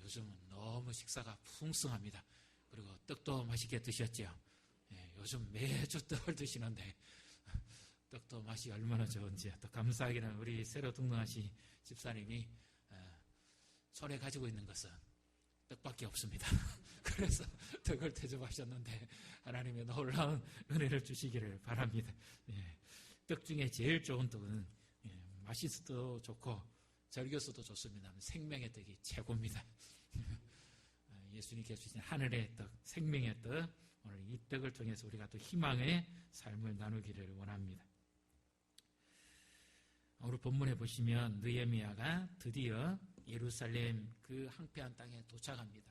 요즘은 너무 식사가 풍성합니다. 그리고 떡도 맛있게 드셨죠? 요즘 매주 떡을 드시는데 떡도 맛이 얼마나 좋은지 또 감사하기는 우리 새로 등록하신 집사님이 손에 가지고 있는 것은 떡밖에 없습니다. 그래서 떡을 대접하셨는데 하나님의 놀라운 은혜를 주시기를 바랍니다. 떡 중에 제일 좋은 떡은 맛있어도 좋고 절겨서도 좋습니다. 생명의 떡이 최고입니다. 예수님께서 주신 하늘의 떡, 생명의 떡, 오늘 이 떡을 통해서 우리가 또 희망의 삶을 나누기를 원합니다. 오늘 본문에 보시면 느헤미야가 드디어 예루살렘 그 황폐한 땅에 도착합니다.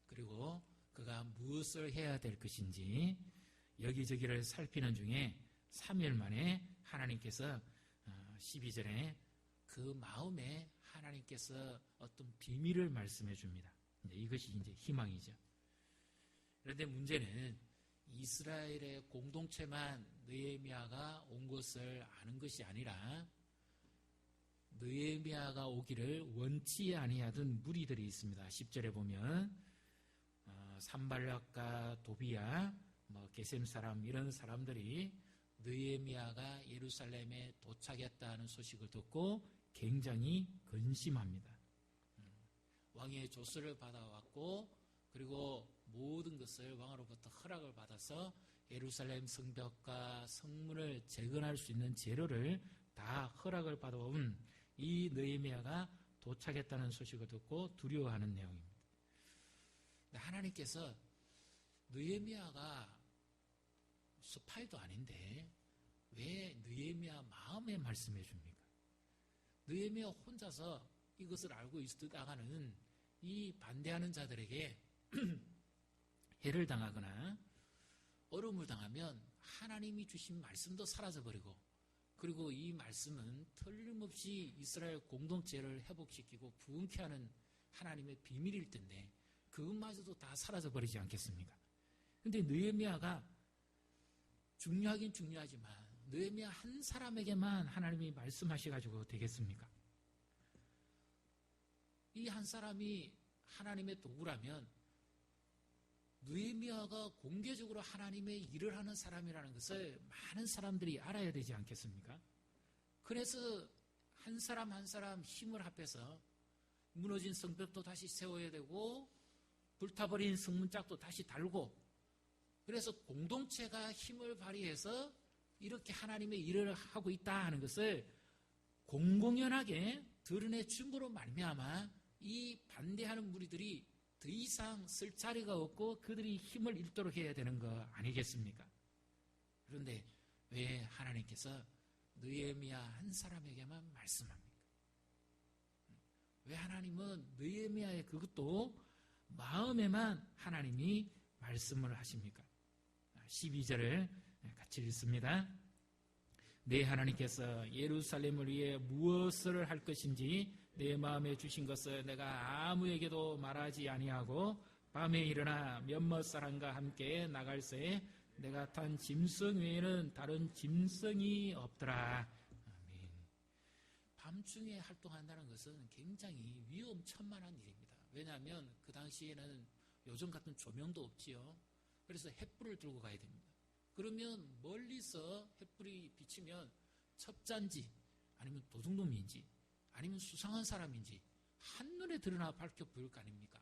그리고 그가 무엇을 해야 될 것인지 여기저기를 살피는 중에 3일 만에 하나님께서 12절에 그 마음에 하나님께서 어떤 비밀을 말씀해 줍니다. 이것이 이제 희망이죠. 그런데 문제는 이스라엘의 공동체만 느헤미야가 온 것을 아는 것이 아니라 느헤미야가 오기를 원치 아니하던 무리들이 있습니다. 10절에 보면 산발락과 도비야, 게셈 사람 이런 사람들이 느헤미야가 예루살렘에 도착했다는 소식을 듣고 굉장히 근심합니다. 왕의 조서를 받아왔고 그리고 모든 것을 왕으로부터 허락을 받아서 예루살렘 성벽과 성문을 재건할 수 있는 재료를 다 허락을 받아온 이 느헤미야가 도착했다는 소식을 듣고 두려워하는 내용입니다. 하나님께서 느헤미야가 스파이도 아닌데 왜 느헤미야 마음에 말씀해 줍니까? 느헤미야 혼자서 이것을 알고 있다가는 이 반대하는 자들에게 해를 당하거나 어려움을 당하면 하나님이 주신 말씀도 사라져버리고 그리고 이 말씀은 틀림없이 이스라엘 공동체를 회복시키고 부흥케 하는 하나님의 비밀일 텐데 그것마저도 다 사라져버리지 않겠습니까? 그런데 느헤미야가 중요하긴 중요하지만 느헤미야 한 사람에게만 하나님이 말씀하셔가지고 되겠습니까? 이 한 사람이 하나님의 도구라면 느헤미야가 공개적으로 하나님의 일을 하는 사람이라는 것을 많은 사람들이 알아야 되지 않겠습니까? 그래서 한 사람 한 사람 힘을 합해서 무너진 성벽도 다시 세워야 되고 불타버린 성문짝도 다시 달고 그래서 공동체가 힘을 발휘해서 이렇게 하나님의 일을 하고 있다 하는 것을 공공연하게 드러내 줌으로 말미암아 이 반대하는 무리들이 더 이상 쓸 자리가 없고 그들이 힘을 잃도록 해야 되는 거 아니겠습니까? 그런데 왜 하나님께서 느헤미야 한 사람에게만 말씀합니까? 왜 하나님은 느헤미야의 그것도 마음에만 하나님이 말씀을 하십니까? 12절을 같이 읽습니다. 내 하나님께서 예루살렘을 위해 무엇을 할 것인지 내 마음에 주신 것을 내가 아무에게도 말하지 아니하고 밤에 일어나 몇몇 사람과 함께 나갈새 내가 탄 짐승 외에는 다른 짐승이 없더라. 아멘. 밤중에 활동한다는 것은 굉장히 위험천만한 일입니다. 왜냐하면 그 당시에는 요즘 같은 조명도 없지요. 그래서 횃불을 들고 가야 됩니다. 그러면 멀리서 횃불이 비치면 첩자인지 아니면 도둑놈인지 아니면 수상한 사람인지 한눈에 드러나 밝혀 보일 거 아닙니까?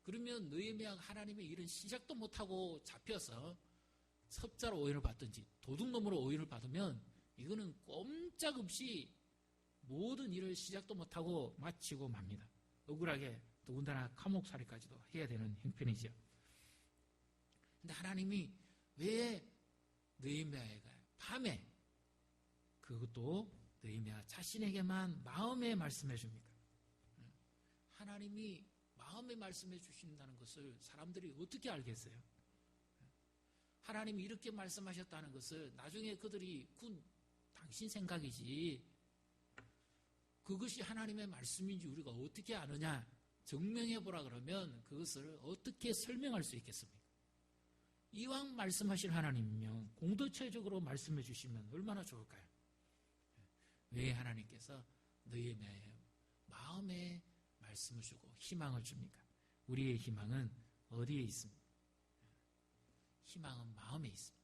그러면 느헤미야가 하나님의 일은 시작도 못하고 잡혀서 첩자로 오인을 받든지 도둑놈으로 오인을 받으면 이거는 꼼짝없이 모든 일을 시작도 못하고 마치고 맙니다. 억울하게 더군다나 감옥살이까지도 해야 되는 형편이죠. 근데 하나님이 왜 느헤미야가 밤에 그것도 느헤미야 자신에게만 마음에 말씀해 줍니까? 하나님이 마음에 말씀해 주신다는 것을 사람들이 어떻게 알겠어요? 하나님이 이렇게 말씀하셨다는 것을 나중에 그들이 당신 생각이지 그것이 하나님의 말씀인지 우리가 어떻게 아느냐 증명해 보라 그러면 그것을 어떻게 설명할 수 있겠습니까? 이왕 말씀하실 하나님이면 공동체적으로 말씀해 주시면 얼마나 좋을까요? 왜 하나님께서 느헤미야의 마음에 말씀을 주고 희망을 줍니까? 우리의 희망은 어디에 있습니까? 희망은 마음에 있습니다.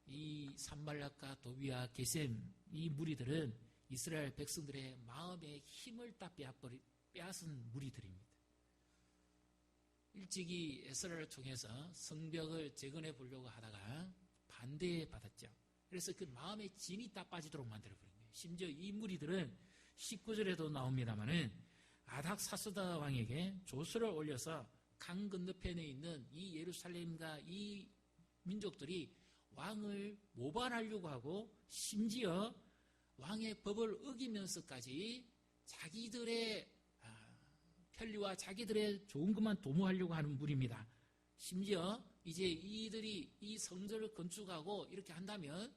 이 산발락과 도비와 게셈 이 무리들은 이스라엘 백성들의 마음의 힘을 다 빼앗은 무리들입니다. 일찍이 에스라를 통해서 성벽을 재건해 보려고 하다가 반대받았죠. 그래서 그 마음의 진이 다 빠지도록 만들어버린 거예요. 심지어 이 무리들은 19절에도 나옵니다마는 아닥사스다 왕에게 조서를 올려서 강 건너편에 있는 이 예루살렘과 이 민족들이 왕을 모반하려고 하고 심지어 왕의 법을 어기면서까지 자기들의 편리와 자기들의 좋은 것만 도모하려고 하는 무리입니다. 심지어 이제 이들이 이 성전을 건축하고 이렇게 한다면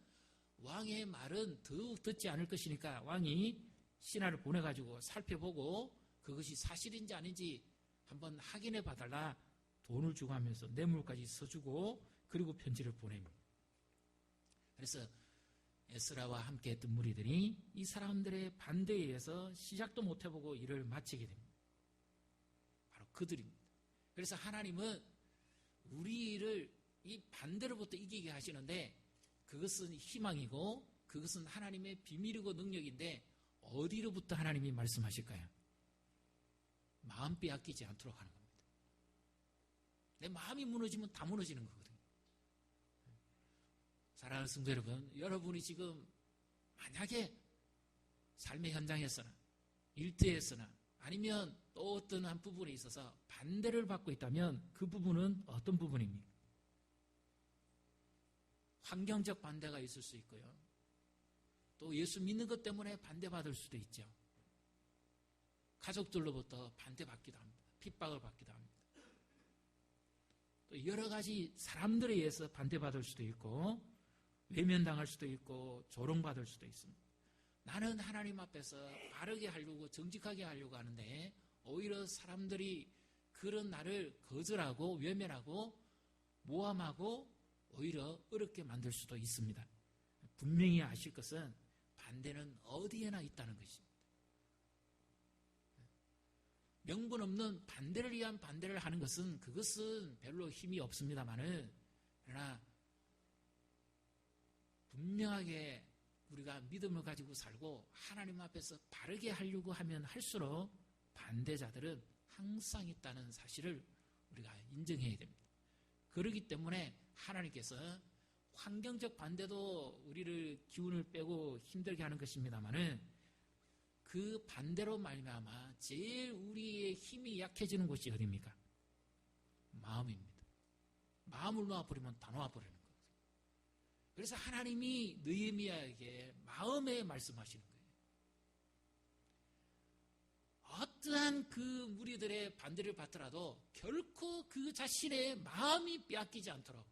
왕의 말은 더욱 듣지 않을 것이니까 왕이 신하를 보내가지고 살펴보고 그것이 사실인지 아닌지 한번 확인해 봐달라 돈을 주고 하면서 뇌물까지 써주고 그리고 편지를 보냅니다. 그래서 에스라와 함께 했던 무리들이 이 사람들의 반대에 의해서 시작도 못 해보고 일을 마치게 됩니다. 바로 그들입니다. 그래서 하나님은 우리를 이 반대로부터 이기게 하시는데 그것은 희망이고 그것은 하나님의 비밀이고 능력인데 어디로부터 하나님이 말씀하실까요? 마음 빼앗기지 않도록 하는 겁니다. 내 마음이 무너지면 다 무너지는 거거든요. 사랑하는 성도 여러분, 여러분이 지금 만약에 삶의 현장에서나 일터에서나 아니면 또 어떤 한 부분에 있어서 반대를 받고 있다면 그 부분은 어떤 부분입니까? 환경적 반대가 있을 수 있고요. 또 예수 믿는 것 때문에 반대받을 수도 있죠. 가족들로부터 반대받기도 합니다. 핍박을 받기도 합니다. 또 여러 가지 사람들에 의해서 반대받을 수도 있고 외면당할 수도 있고 조롱받을 수도 있습니다. 나는 하나님 앞에서 바르게 하려고 정직하게 하려고 하는데 오히려 사람들이 그런 나를 거절하고 외면하고 모함하고 오히려 어렵게 만들 수도 있습니다. 분명히 아실 것은 반대는 어디에나 있다는 것입니다. 명분 없는 반대를 위한 반대를 하는 것은 그것은 별로 힘이 없습니다만은 그러나 분명하게 우리가 믿음을 가지고 살고 하나님 앞에서 바르게 하려고 하면 할수록 반대자들은 항상 있다는 사실을 우리가 인정해야 됩니다. 그렇기 때문에 하나님께서 환경적 반대도 우리를 기운을 빼고 힘들게 하는 것입니다만은 그 반대로 말미암아 제일 우리의 힘이 약해지는 곳이 어디입니까? 마음입니다. 마음을 놓아버리면 다 놓아버리는 거예요. 그래서 하나님이 느헤미야에게 마음에 말씀하시는 거예요. 어떠한 그 무리들의 반대를 받더라도 결코 그 자신의 마음이 빼앗기지 않도록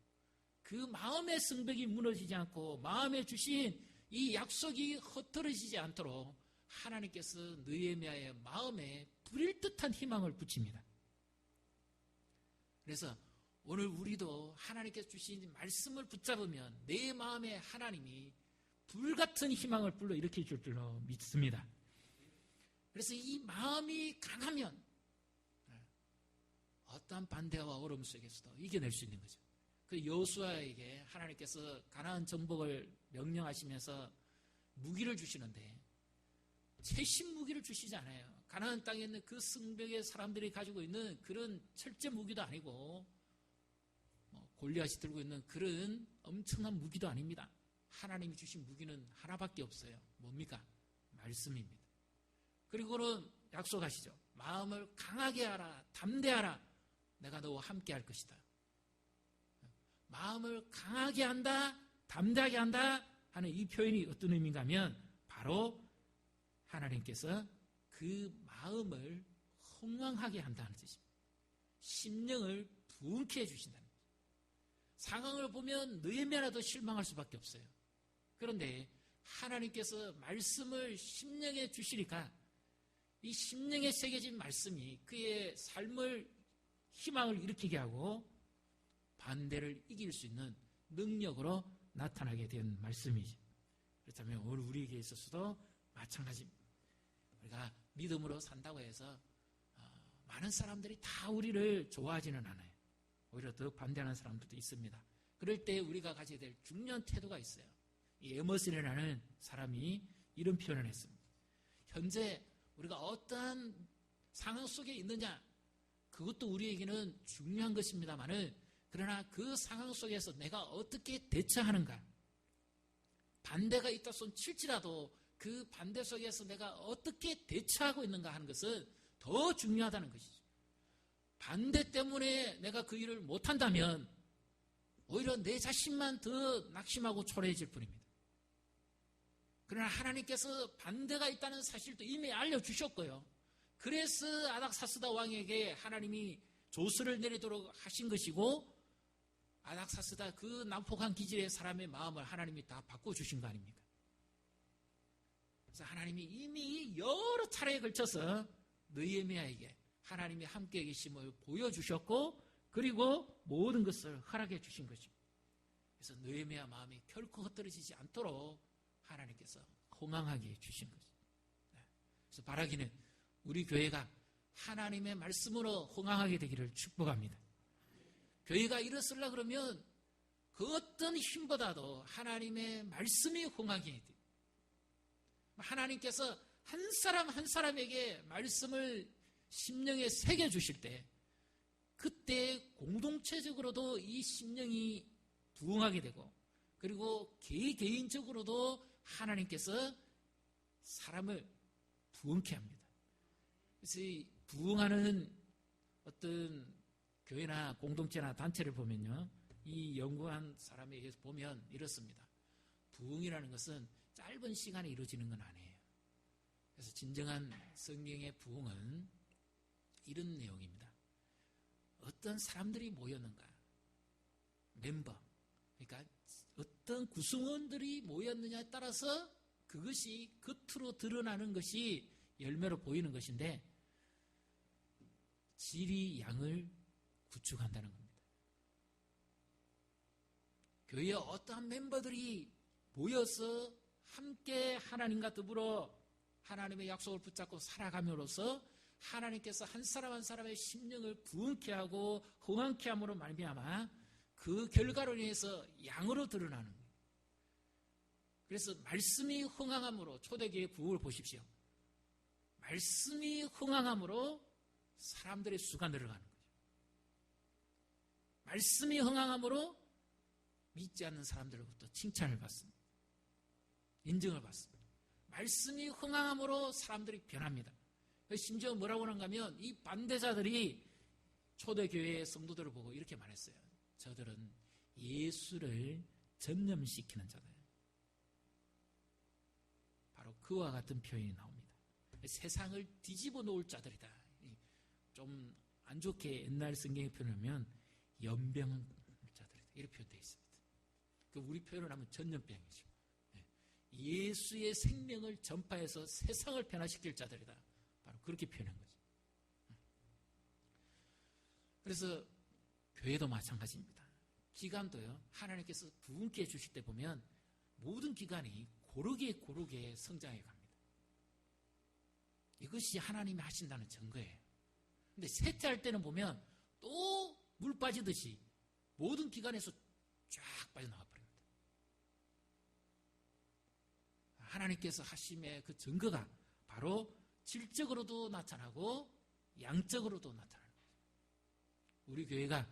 그 마음의 성벽이 무너지지 않고 마음에 주신 이 약속이 흩어지지 않도록 하나님께서 느헤미야의 마음에 불일 듯한 희망을 붙입니다. 그래서 오늘 우리도 하나님께서 주신 말씀을 붙잡으면 내 마음에 하나님이 불같은 희망을 불러일으켜 줄 줄로 믿습니다. 그래서 이 마음이 강하면 어떠한 반대와 어려움 속에서도 이겨낼 수 있는 거죠. 그 여호수아에게 하나님께서 가나안 정복을 명령하시면서 무기를 주시는데 최신 무기를 주시지 않아요. 가나안 땅에 있는 그 성벽의 사람들이 가지고 있는 그런 철제 무기도 아니고 골리앗이 들고 있는 그런 엄청난 무기도 아닙니다. 하나님이 주신 무기는 하나밖에 없어요. 뭡니까? 말씀입니다. 그리고는 약속하시죠. 마음을 강하게 하라, 담대하라. 내가 너와 함께 할 것이다. 마음을 강하게 한다, 담대하게 한다 하는 이 표현이 어떤 의미인가 하면 바로 하나님께서 그 마음을 흥왕하게 한다는 뜻입니다. 심령을 부흥케 해주신다는 거죠. 상황을 보면 느헤미야라도 실망할 수밖에 없어요. 그런데 하나님께서 말씀을 심령에 주시니까 이 심령에 새겨진 말씀이 그의 삶을 희망을 일으키게 하고 반대를 이길 수 있는 능력으로 나타나게 된 말씀이죠. 그렇다면 오늘 우리에게 있어서도 마찬가지입니다. 우리가 믿음으로 산다고 해서 많은 사람들이 다 우리를 좋아하지는 않아요. 오히려 더 반대하는 사람들도 있습니다. 그럴 때 우리가 가져야 될 중요한 태도가 있어요. 이 에머슨이라는 사람이 이런 표현을 했습니다. 현재 우리가 어떠한 상황 속에 있느냐, 그것도 우리에게는 중요한 것입니다만은, 그러나 그 상황 속에서 내가 어떻게 대처하는가, 반대가 있다 손 칠지라도 그 반대 속에서 내가 어떻게 대처하고 있는가 하는 것은 더 중요하다는 것이죠. 반대 때문에 내가 그 일을 못한다면 오히려 내 자신만 더 낙심하고 초라해질 뿐입니다. 그러나 하나님께서 반대가 있다는 사실도 이미 알려주셨고요. 그래서 아닥사스다 왕에게 하나님이 조서를 내리도록 하신 것이고, 아닥사스다 그 난폭한 기질의 사람의 마음을 하나님이 다 바꿔주신 거 아닙니까? 그래서 하나님이 이미 여러 차례에 걸쳐서 느헤미야에게 하나님이 함께 계심을 보여주셨고, 그리고 모든 것을 허락해 주신 것입니다. 그래서 느헤미야 마음이 결코 흩어지지 않도록 하나님께서 호망하게 해주신 것입니다. 그래서 바라기는 우리 교회가 하나님의 말씀으로 호망하게 되기를 축복합니다. 교회가 일어서려 그러면 그 어떤 힘보다도 하나님의 말씀이 호망해야 돼요. 하나님께서 한 사람 한 사람에게 말씀을 심령에 새겨주실 때, 그때 공동체적으로도 이 심령이 부흥하게 되고, 그리고 개인적으로도 하나님께서 사람을 부흥케 합니다. 그래서 이 부흥하는 어떤 교회나 공동체나 단체를 보면요, 이 연구한 사람에 의해서 보면 이렇습니다. 부흥이라는 것은 짧은 시간에 이루어지는 건 아니에요. 그래서 진정한 성경의 부흥은 이런 내용입니다. 어떤 사람들이 모였는가, 멤버, 그러니까 어떤 구성원들이 모였느냐에 따라서 그것이 겉으로 드러나는 것이 열매로 보이는 것인데, 질이 양을 구축한다는 겁니다. 교회에 어떠한 멤버들이 모여서 함께 하나님과 더불어 하나님의 약속을 붙잡고 살아감으로써 하나님께서 한 사람 한 사람의 심령을 부흥케 하고 흥황케 함으로 말미암아 그 결과로 인해서 양으로 드러나는 거예요. 그래서 말씀이 흥황함으로, 초대교회 부흥을 보십시오. 말씀이 흥황함으로 사람들의 수가 늘어가는 거죠. 말씀이 흥황함으로 믿지 않는 사람들로부터 칭찬을 받습니다. 인정을 받습니다. 말씀이 흥황함으로 사람들이 변합니다. 심지어 뭐라고 하는가 하면, 이 반대자들이 초대교회의 성도들을 보고 이렇게 말했어요. 저들은 예수를 전념시키는 자다. 바로 그와 같은 표현이 나옵니다. 세상을 뒤집어 놓을 자들이다. 좀 안 좋게 옛날 성경에 표현하면 연병자들이다, 이렇게 표현되어 있습니다. 우리 표현을 하면 전염병이죠. 예수의 생명을 전파해서 세상을 변화시킬 자들이다. 바로 그렇게 표현한 거죠. 그래서 교회도 마찬가지입니다. 기간도요, 하나님께서 부흥케 해주실 때 보면 모든 기간이 고르게 성장해 갑니다. 이것이 하나님이 하신다는 증거예요. 근데 쇠퇴할 때는 보면 또 물 빠지듯이 모든 기관에서 쫙 빠져나가 버립니다. 하나님께서 하심의 그 증거가 바로 질적으로도 나타나고 양적으로도 나타나는 거죠. 우리 교회가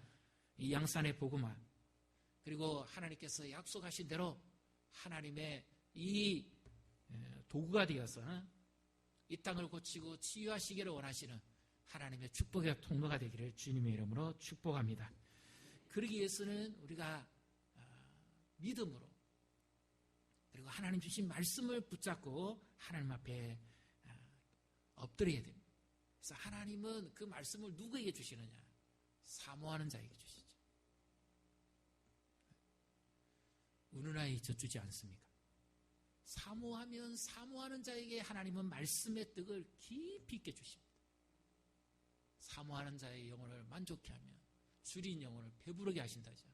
이 양산의 복음화, 그리고 하나님께서 약속하신 대로 하나님의 이 도구가 되어서 이 땅을 고치고 치유하시기를 원하시는 하나님의 축복의 통로가 되기를 주님의 이름으로 축복합니다. 그러기 위해서는 우리가 믿음으로, 그리고 하나님 주신 말씀을 붙잡고 하나님 앞에 엎드려야 됩니다. 그래서 하나님은 그 말씀을 누구에게 주시느냐? 사모하는 자에게 주시죠. 은은하게 젖주지 않습니까? 사모하면 사모하는 자에게 하나님은 말씀의 떡을 깊이 있게 주십니다. 사모하는 자의 영혼을 만족케 하며 줄인 영혼을 배부르게 하신다죠.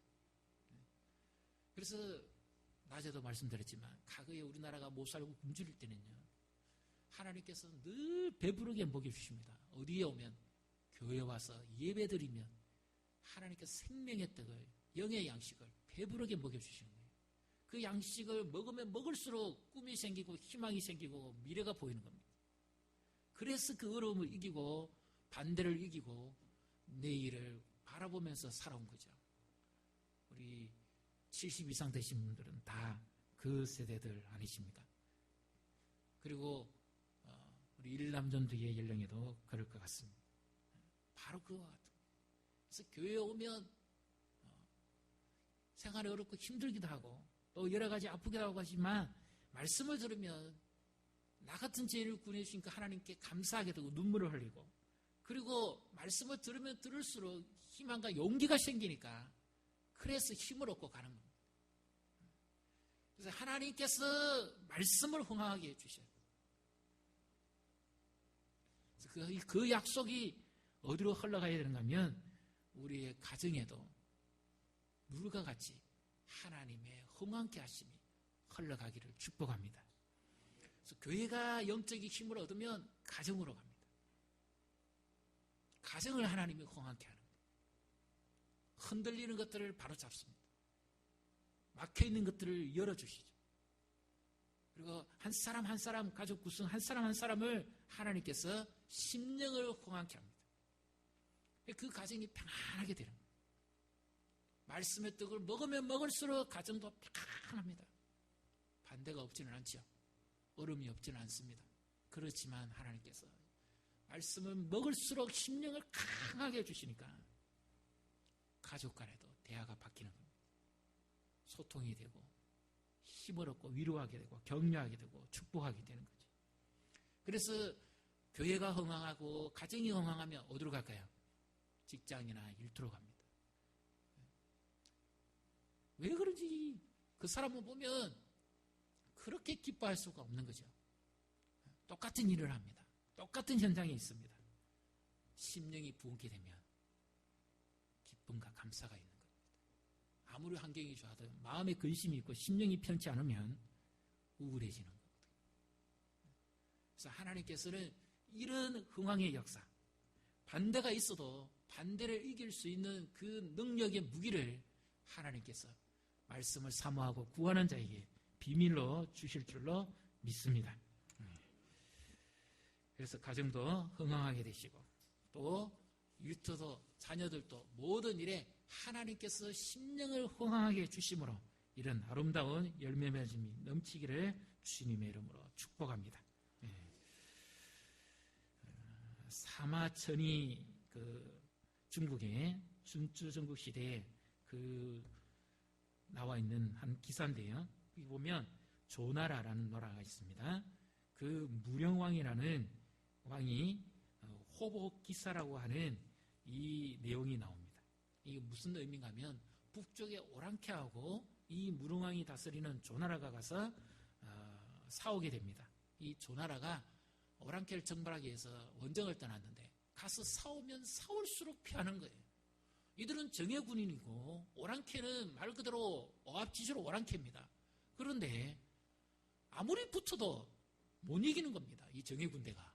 그래서 낮에도 말씀드렸지만 과거에 우리나라가 못 살고 굶주릴 때는요, 하나님께서 늘 배부르게 먹여주십니다. 어디에 오면? 교회 와서 예배드리면 하나님께서 생명의 떡을, 영의 양식을 배부르게 먹여주시는 거예요. 그 양식을 먹으면 먹을수록 꿈이 생기고 희망이 생기고 미래가 보이는 겁니다. 그래서 그 어려움을 이기고 반대를 이기고 내일을 바라보면서 살아온 거죠. 우리 70 이상 되신 분들은 다 그 세대들 아니십니까? 그리고 우리 일남전도의 연령에도 그럴 것 같습니다. 바로 그와 같은 거예요. 그래서 교회에 오면 생활이 어렵고 힘들기도 하고 또 여러 가지 아프기도 하고 하지만 말씀을 들으면 나 같은 죄인을 구해주시니까 하나님께 감사하게 되고 눈물을 흘리고, 그리고 말씀을 들으면 들을수록 희망과 용기가 생기니까 그래서 힘을 얻고 가는 겁니다. 그래서 하나님께서 말씀을 흥하게 해주셔요. 그 약속이 어디로 흘러가야 되는가 하면 우리의 가정에도 물과 같이 하나님의 흥황케 하심이 흘러가기를 축복합니다. 그래서 교회가 영적인 힘을 얻으면 가정으로 갑니다. 가정을 하나님이 흥황케 하는 거예요. 흔들리는 것들을 바로잡습니다. 막혀있는 것들을 열어주시죠. 그리고 한 사람 한 사람, 가족 구성 한 사람 한 사람을 하나님께서 심령을 흥황케 합니다. 그 가정이 평안하게 되는 거예요. 말씀의 떡을 먹으면 먹을수록 가정도 평안합니다. 반대가 없지는 않죠. 어려움이 없지는 않습니다. 그렇지만 하나님께서 말씀을 먹을수록 심령을 강하게 해주시니까 가족 간에도 대화가 바뀌는 겁니다. 소통이 되고 힘을 얻고 위로하게 되고 격려하게 되고 축복하게 되는 거죠. 그래서 교회가 흥황하고 가정이 흥황하면 어디로 갈까요? 직장이나 일터로 갑니다. 왜 그런지 그 사람을 보면 그렇게 기뻐할 수가 없는 거죠. 똑같은 일을 합니다. 똑같은 현장에 있습니다. 심령이 부흥게 되면 기쁨과 감사가 있는 겁니다. 아무리 환경이 좋아도 마음에 근심이 있고 심령이 편치 않으면 우울해지는 거거든요. 그래서 하나님께서는 이런 흥황의 역사, 반대가 있어도 반대를 이길 수 있는 그 능력의 무기를 하나님께서 말씀을 사모하고 구하는 자에게 비밀로 주실 줄로 믿습니다. 그래서 가정도 흥황하게 되시고 또 일터도 자녀들도 모든 일에 하나님께서 심령을 흥황하게 주심으로 이런 아름다운 열매 맺음이 넘치기를 주님의 이름으로 축복합니다. 사마천이 그 중국의 준주 전국 시대에 그 나와 있는 한 기사인데요. 여기 보면 조나라라는 나라가 있습니다. 그 무령왕이라는 왕이 호복기사라고 하는 이 내용이 나옵니다. 이게 무슨 의미인가 하면 북쪽에 오랑캐하고 이 무령왕이 다스리는 조나라가 가서 싸우게 됩니다. 이 조나라가 오랑캐를 정벌하기 위해서 원정을 떠났는데 가서 싸우면 싸울수록 피하는 거예요. 이들은 정예군인이고 오랑캐는 말 그대로 어압지주로 오랑캐입니다. 그런데 아무리 붙어도 못 이기는 겁니다. 이 정예군대가.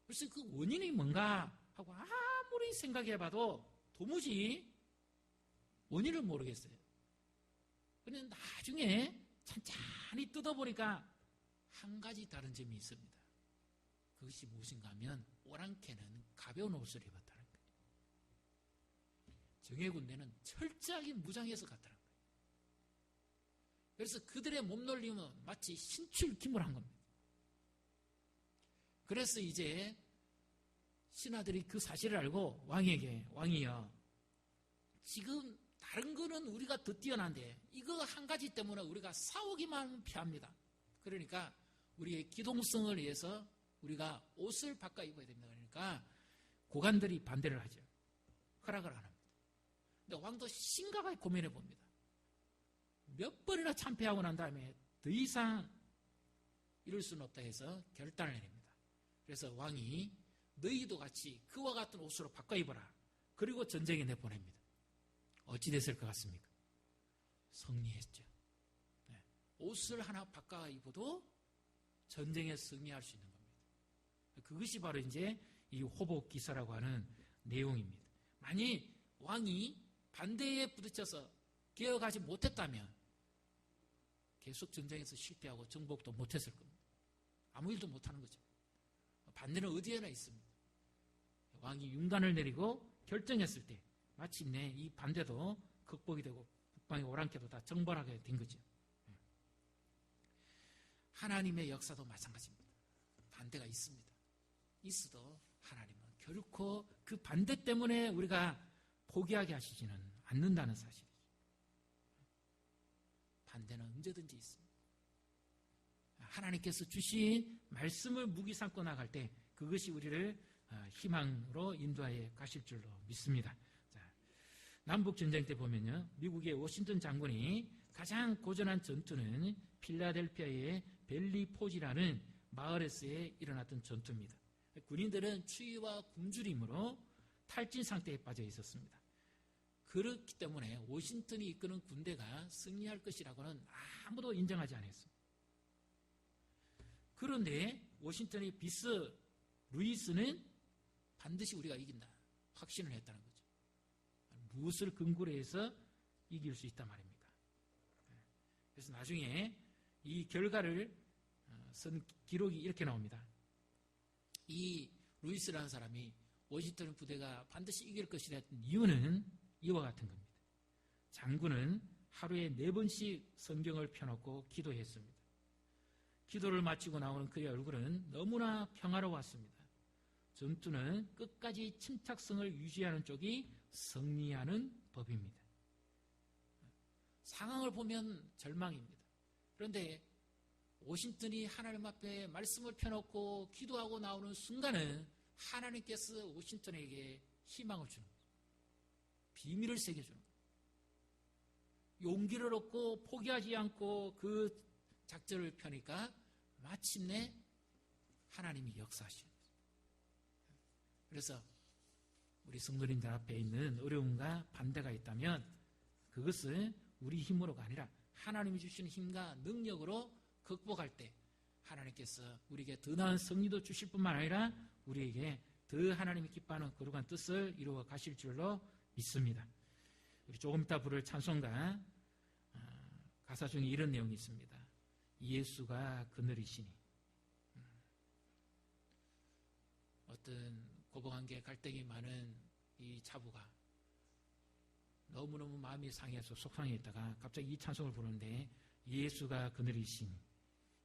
그래서 그 원인이 뭔가 하고 아무리 생각해봐도 도무지 원인을 모르겠어요. 그런데 나중에 찬찬히 뜯어보니까 한 가지 다른 점이 있습니다. 그것이 무엇인가 하면 오랑캐는 가벼운 옷을 입었다는 거예요. 정예군대는 철저하게 무장해서 갔다는 거예요. 그래서 그들의 몸놀림은 마치 신출기물 한 겁니다. 그래서 이제 신하들이 그 사실을 알고 왕에게, 왕이여, 지금 다른 거는 우리가 더 뛰어난데 이거 한 가지 때문에 우리가 싸우기만 하면 피합니다. 그러니까 우리의 기동성을 위해서 우리가 옷을 바꿔 입어야 됩니다. 그러니까 고관들이 반대를 하죠. 허락을 안 합니다. 근데 왕도 심각하게 고민해 봅니다. 몇 번이나 참패하고 난 다음에 더 이상 이럴 수는 없다 해서 결단을 내립니다. 그래서 왕이 너희도 같이 그와 같은 옷으로 바꿔 입어라. 그리고 전쟁에 내보냅니다. 어찌 됐을 것 같습니까? 승리했죠. 네. 옷을 하나 바꿔 입어도 전쟁에 승리할 수 있는 겁니다. 그것이 바로 이제 이 호복 기사라고 하는 내용입니다. 만일 왕이 반대에 부딪혀서 개혁하지 못했다면 계속 전쟁에서 실패하고 정복도 못했을 겁니다. 아무 일도 못하는 거죠. 반대는 어디에나 있습니다. 왕이 융단을 내리고 결정했을 때 마침내 이 반대도 극복이 되고 북방의 오랑캐도 다 정벌하게 된 거죠. 하나님의 역사도 마찬가지입니다. 반대가 있습니다. 있어도 하나님은 결코 그 반대 때문에 우리가 포기하게 하시지는 않는다는 사실이죠. 반대는 언제든지 있습니다. 하나님께서 주신 말씀을 무기 삼고 나갈 때 그것이 우리를 희망으로 인도하여 가실 줄로 믿습니다. 남북전쟁 때 보면요, 미국의 워싱턴 장군이 가장 고전한 전투는 필라델피아의 벨리포지라는 마을에서의 일어났던 전투입니다. 군인들은 추위와 굶주림으로 탈진 상태에 빠져 있었습니다. 그렇기 때문에 워싱턴이 이끄는 군대가 승리할 것이라고는 아무도 인정하지 않았습니다. 그런데 워싱턴의 비스 루이스는 반드시 우리가 이긴다 확신을 했다는 거죠. 무엇을 근거로 해서 이길 수 있단 말입니까? 그래서 나중에 이 결과를 쓴 기록이 이렇게 나옵니다. 이 루이스라는 사람이 워싱턴 부대가 반드시 이길 것이라 했던 이유는 이와 같은 겁니다. 장군은 하루에 4번씩 성경을 펴놓고 기도했습니다. 기도를 마치고 나오는 그의 얼굴은 너무나 평화로웠습니다. 전투는 끝까지 침착성을 유지하는 쪽이 승리하는 법입니다. 상황을 보면 절망입니다. 그런데 워싱턴이 하나님 앞에 말씀을 펴놓고 기도하고 나오는 순간은 하나님께서 워싱턴에게 희망을 주는 거죠. 비밀을 새겨주는 거죠. 용기를 얻고 포기하지 않고 그 작전을 펴니까 마침내 하나님이 역사하시는 거죠. 그래서 우리 성도님들 앞에 있는 어려움과 반대가 있다면 그것은 우리 힘으로가 아니라 하나님이 주시는 힘과 능력으로 극복할 때 하나님께서 우리에게 더 나은 승리도 주실 뿐만 아니라 우리에게 더 하나님이 기뻐하는 거룩한 뜻을 이루어 가실 줄로 믿습니다. 우리 조금 이따 부를 찬송가 가사 중에 이런 내용이 있습니다. 예수가 그늘이시니. 어떤 고부관계 갈등이 많은 이 자부가 너무너무 마음이 상해서 속상해있다가 갑자기 이 찬송을 부르는데 예수가 그늘이시니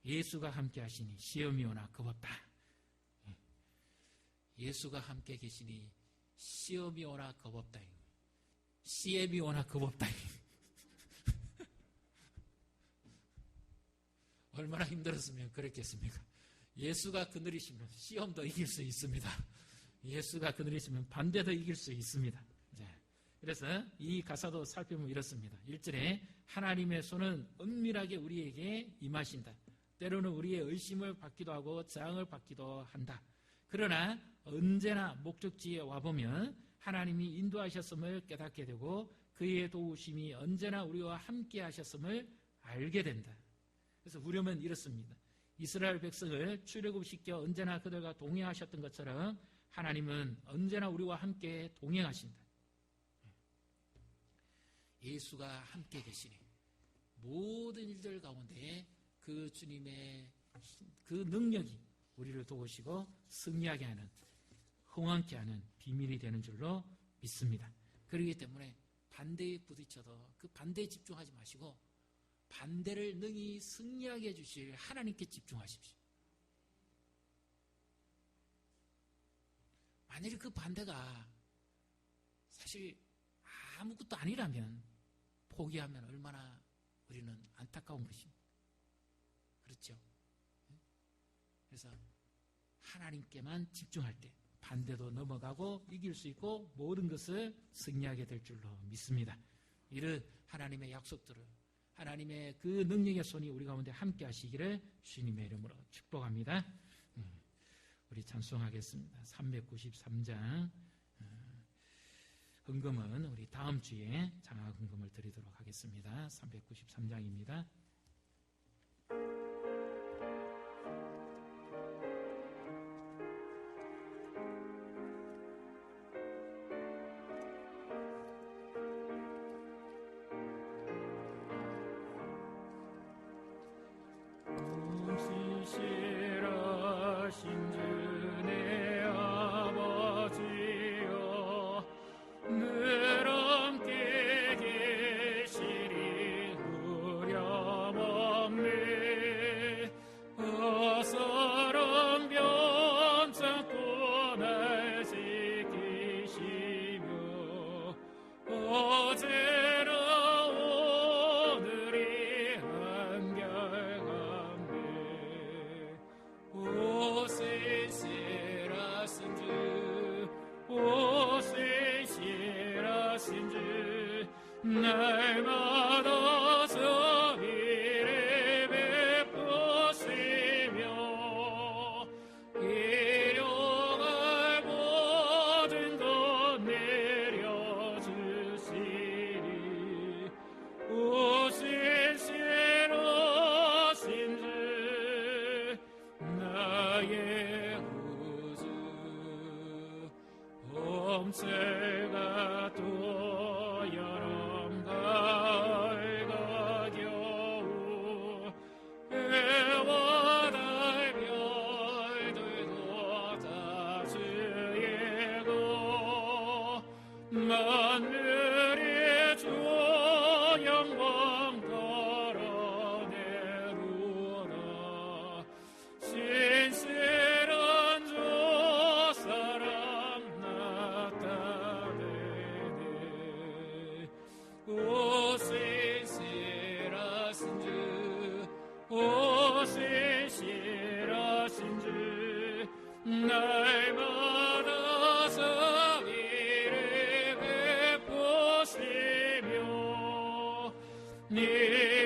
예수가 함께 하시니 시험이 오나 겁없다. 예수가 함께 계시니 시험이 오나 겁없다. 시험이 오나 겁없다. 얼마나 힘들었으면 그랬겠습니까? 예수가 그늘이시면 시험도 이길 수 있습니다. 예수가 그늘이시면 반대도 이길 수 있습니다. 그래서 이 가사도 살펴보면 이렇습니다. 1절에 하나님의 손은 은밀하게 우리에게 임하신다. 때로는 우리의 의심을 받기도 하고 저항을 받기도 한다. 그러나 언제나 목적지에 와보면 하나님이 인도하셨음을 깨닫게 되고 그의 도우심이 언제나 우리와 함께 하셨음을 알게 된다. 그래서 후렴은 이렇습니다. 이스라엘 백성을 출애굽시켜 언제나 그들과 동행하셨던 것처럼 하나님은 언제나 우리와 함께 동행하신다. 예수가 함께 계시니 모든 일들 가운데 그 주님의 그 능력이 우리를 도우시고 승리하게 하는, 흥왕케 하는 비밀이 되는 줄로 믿습니다. 그렇기 때문에 반대에 부딪혀도 그 반대에 집중하지 마시고 반대를 능히 승리하게 해주실 하나님께 집중하십시오. 만약에 그 반대가 사실 아무것도 아니라면 포기하면 얼마나 우리는 안타까운 것입니다. 그렇죠? 그래서 하나님께만 집중할 때 반대도 넘어가고 이길 수 있고 모든 것을 승리하게 될 줄로 믿습니다. 이런 하나님의 약속들을, 하나님의 그 능력의 손이 우리 가운데 함께 하시기를 주님의 이름으로 축복합니다. 우리 찬송하겠습니다. 393장 헌금은 우리 다음 주에 장학 헌금을 드리도록 하겠습니다. 393장입니다. 날마다 이래 베푸시며 일용할 모든 것 내려주시리. 오신 신으신 주 나의 구주 봄새가 또 만물의 주 영광 드러내루라. 신실한 주 사랑 나타내네. 오 신실하신 주, 오 신실하신 주 날마다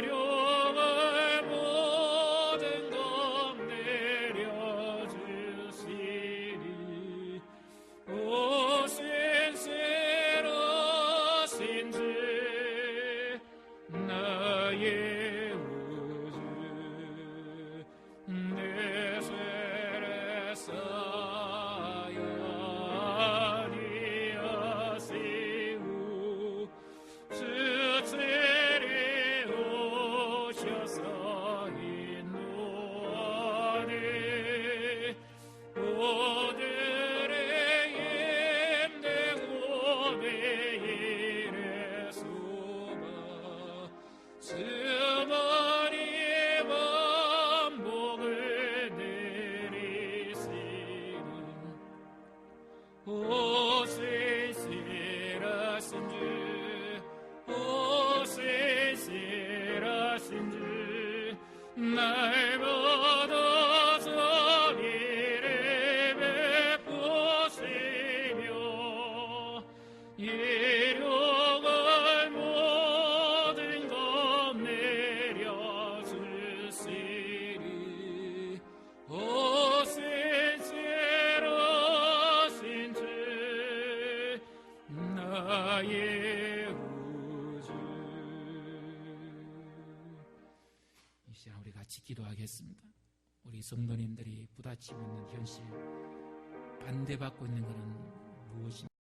일용할 모든 것 내려주시리. 오 신실하신 주 나의 우주 내 죄를 쌓여 아니하시고 주체리 오셔서 인도하네. 오늘의 힘내고 내일의 수바 주머니 반복을 내리시는 오 신실하신 주, 오 신실하신 주 날마다 자비를 베푸시며 일용할 모든 것 내려주시리. 오 신실하신 주 나의 우주. 이 시간 우리 같이 기도하겠습니다. 우리 성도님들이 부딪히고 있는 현실, 반대받고 있는 것은 무엇입니까?